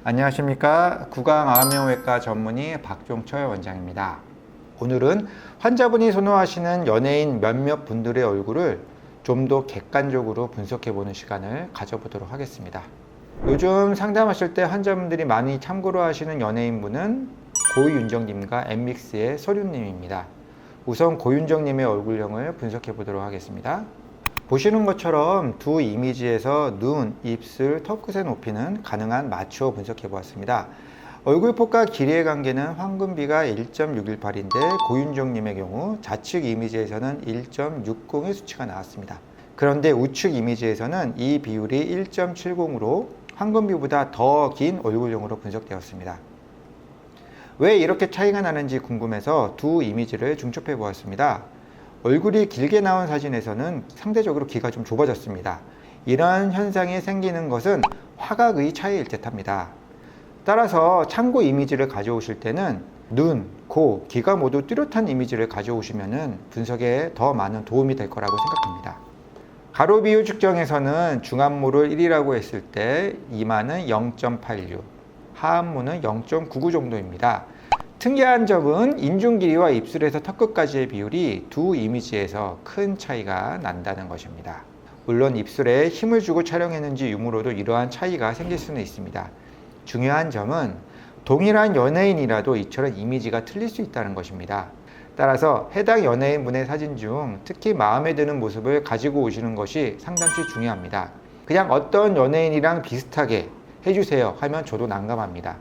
안녕하십니까. 구강암명외과 전문의 박종철 원장입니다. 오늘은 환자분이 선호하시는 연예인 몇몇 분들의 얼굴을 좀 더 객관적으로 분석해보는 시간을 가져보도록 하겠습니다. 요즘 상담하실 때 환자분들이 많이 참고로 하시는 연예인분은 고윤정님과 엠믹스의 소륜님입니다. 우선 고윤정님의 얼굴형을 분석해보도록 하겠습니다. 보시는 것처럼 두 이미지에서 눈, 입술, 턱끝의 높이는 가능한 맞추어 분석해 보았습니다. 얼굴폭과 길이의 관계는 황금비가 1.618인데 고윤정님의 경우 좌측 이미지에서는 1.60의 수치가 나왔습니다. 그런데 우측 이미지에서는 이 비율이 1.70으로 황금비보다 더 긴 얼굴형으로 분석되었습니다. 왜 이렇게 차이가 나는지 궁금해서 두 이미지를 중첩해 보았습니다. 얼굴이 길게 나온 사진에서는 상대적으로 귀가 좀 좁아졌습니다. 이러한 현상이 생기는 것은 화각의 차이일 듯합니다. 따라서 참고 이미지를 가져오실 때는 눈, 코, 귀가 모두 뚜렷한 이미지를 가져오시면 분석에 더 많은 도움이 될 거라고 생각합니다. 가로 비율 측정에서는 중안모를 1이라고 했을 때 이마는 0.86, 하안모는 0.99 정도입니다. 특이한 점은 인중 길이와 입술에서 턱끝까지의 비율이 두 이미지에서 큰 차이가 난다는 것입니다. 물론 입술에 힘을 주고 촬영했는지 유무로도 이러한 차이가 생길 수는 있습니다. 중요한 점은 동일한 연예인이라도 이처럼 이미지가 틀릴 수 있다는 것입니다. 따라서 해당 연예인분의 사진 중 특히 마음에 드는 모습을 가지고 오시는 것이 상당히 중요합니다. 그냥 어떤 연예인이랑 비슷하게 해주세요 하면 저도 난감합니다.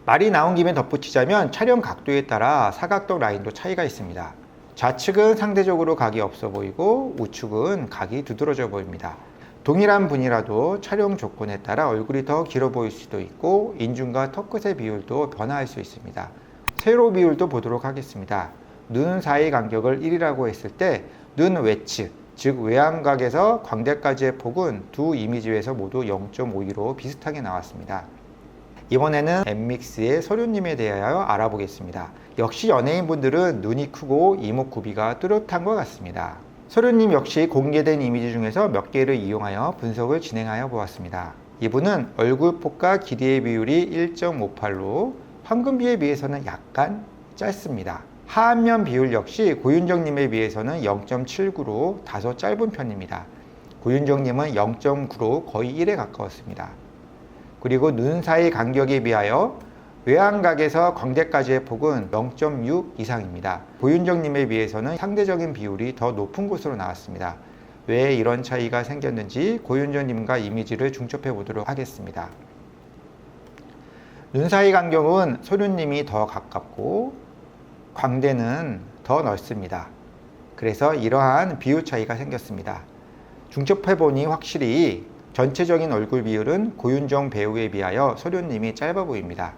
말이 나온 김에 덧붙이자면 촬영 각도에 따라 사각턱 라인도 차이가 있습니다. 좌측은 상대적으로 각이 없어 보이고 우측은 각이 두드러져 보입니다. 동일한 분이라도 촬영 조건에 따라 얼굴이 더 길어 보일 수도 있고 인중과 턱끝의 비율도 변화할 수 있습니다. 세로 비율도 보도록 하겠습니다. 눈 사이 간격을 1이라고 했을 때 눈 외측, 즉 외안각에서 광대까지의 폭은 두 이미지에서 모두 0.52로 비슷하게 나왔습니다. 이번에는 엠믹스의 소륜님에 대하여 알아보겠습니다. 역시 연예인분들은 눈이 크고 이목구비가 뚜렷한 것 같습니다. 소륜님 역시 공개된 이미지 중에서 몇 개를 이용하여 분석을 진행하여 보았습니다. 이분은 얼굴폭과 길이의 비율이 1.58로 황금비에 비해서는 약간 짧습니다. 하안면 비율 역시 고윤정님에 비해서는 0.79로 다소 짧은 편입니다. 고윤정님은 0.9로 거의 1에 가까웠습니다. 그리고 눈 사이 간격에 비하여 외안각에서 광대까지의 폭은 0.6 이상입니다. 고윤정님에 비해서는 상대적인 비율이 더 높은 곳으로 나왔습니다. 왜 이런 차이가 생겼는지 고윤정님과 이미지를 중첩해 보도록 하겠습니다. 눈 사이 간격은 소륜님이 더 가깝고 광대는 더 넓습니다. 그래서 이러한 비율 차이가 생겼습니다. 중첩해 보니 확실히 전체적인 얼굴 비율은 고윤정 배우에 비하여 소륜님이 짧아 보입니다.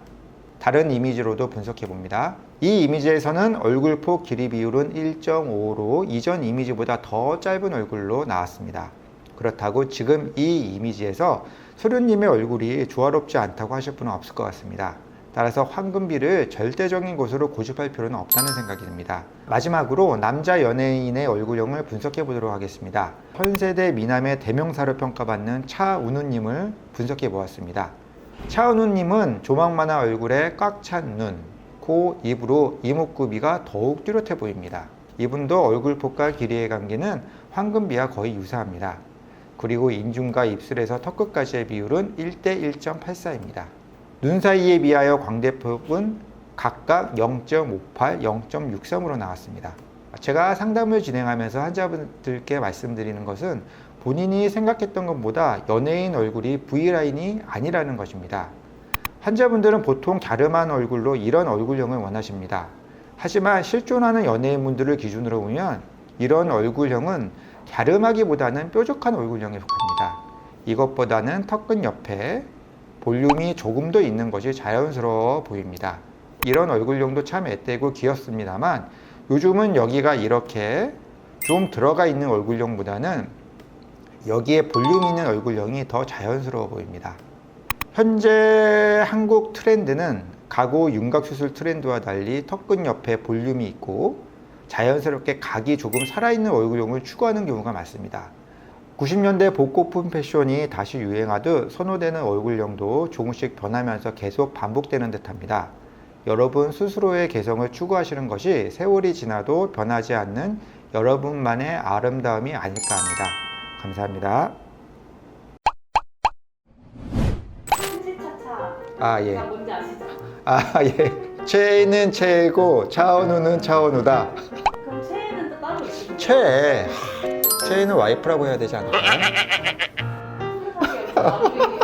다른 이미지로도 분석해 봅니다. 이 이미지에서는 얼굴폭 길이 비율은 1.5로 이전 이미지보다 더 짧은 얼굴로 나왔습니다. 그렇다고 지금 이 이미지에서 소륜님의 얼굴이 조화롭지 않다고 하실 분은 없을 것 같습니다. 따라서 황금비를 절대적인 것으로 고집할 필요는 없다는 생각이 듭니다. 마지막으로 남자 연예인의 얼굴형을 분석해 보도록 하겠습니다. 현 세대 미남의 대명사로 평가받는 차은우님을 분석해 보았습니다. 차은우님은 조망만한 얼굴에 꽉 찬 눈, 코, 입으로 이목구비가 더욱 뚜렷해 보입니다. 이분도 얼굴폭과 길이의 관계는 황금비와 거의 유사합니다. 그리고 인중과 입술에서 턱끝까지의 비율은 1대 1.84입니다. 눈 사이에 비하여 광대폭은 각각 0.58, 0.63으로 나왔습니다. 제가 상담을 진행하면서 환자분들께 말씀드리는 것은 본인이 생각했던 것보다 연예인 얼굴이 V라인이 아니라는 것입니다. 환자분들은 보통 갸름한 얼굴로 이런 얼굴형을 원하십니다. 하지만 실존하는 연예인분들을 기준으로 보면 이런 얼굴형은 갸름하기보다는 뾰족한 얼굴형에 속합니다. 이것보다는 턱끝 옆에 볼륨이 조금 더 있는 것이 자연스러워 보입니다. 이런 얼굴형도 참 애되고 귀엽습니다만 요즘은 여기가 이렇게 좀 들어가 있는 얼굴형보다는 여기에 볼륨 있는 얼굴형이 더 자연스러워 보입니다. 현재 한국 트렌드는 가고 윤곽수술 트렌드와 달리 턱끝 옆에 볼륨이 있고 자연스럽게 각이 조금 살아있는 얼굴형을 추구하는 경우가 많습니다. 90년대 복고풍 패션이 다시 유행하듯 선호되는 얼굴형도 조금씩 변하면서 계속 반복되는 듯합니다. 여러분 스스로의 개성을 추구하시는 것이 세월이 지나도 변하지 않는 여러분만의 아름다움이 아닐까 합니다. 감사합니다. 치치차차. 예. 뭔지 아시죠? 예. 최애는 최애고 차은우는 차은우다. 그럼 최애는 또 따로 있어요? 최애는 와이프라고 해야 되지 않을까요? 나중에